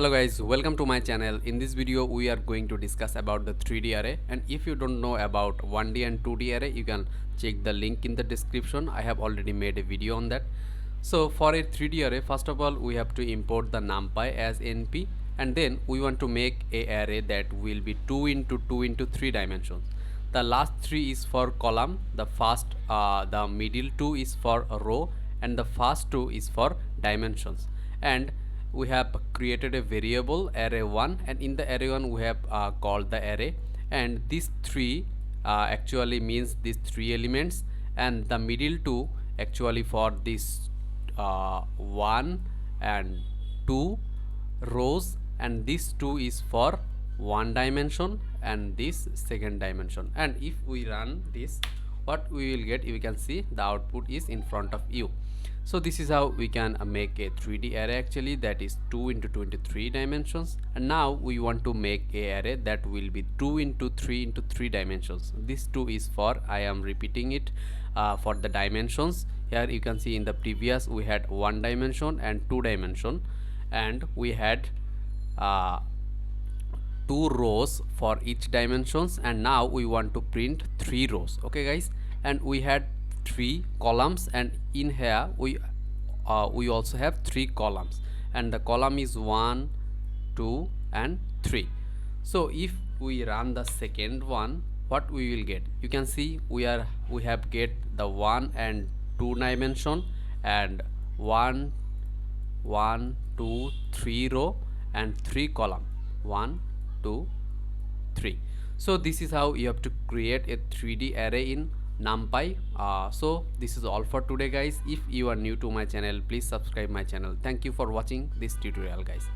Hello guys, welcome to my channel. In this video we are going to discuss about the 3D array, and if you don't know about 1D and 2D array, you can check the link in the description. I have already made a video on that. So for a 3D array, first of all we have to import the Numpy as NP, and then we want to make a array that will be 2 into 2 into 3 dimensions. The last 3 is for column, the middle 2 is for a row, and the first 2 is for dimensions. And we have created a variable array1, and in the array1 we have called the array, and these 3 actually means these 3 elements, and the middle 2 actually for this 1 and 2 rows, and this 2 is for one dimension and this second dimension. And if we run this, what we will get, you can see the output is in front of you. So this is how we can make a 3D array actually, that is 2 into 2 into 3 dimensions. And now we want to make a array that will be 2 into 3 into 3 dimensions. This 2 is for, I am repeating it, for the dimensions. Here you can see in the previous we had 1 dimension and 2 dimension, and we had 2 rows for each dimensions, and now we want to print 3 rows. Okay guys, and we had 3 columns, and in here we also have 3 columns, and the column is 1, 2 and 3. So if we run the second one, what we will get, you can see we have get the 1 and 2 dimension, and 1 2 3 row and 3 column, 1 2 3. So this is how you have to create a 3D array in Numpy. So this is all for today guys. If you are new to my channel, please subscribe my channel. Thank you for watching this tutorial guys.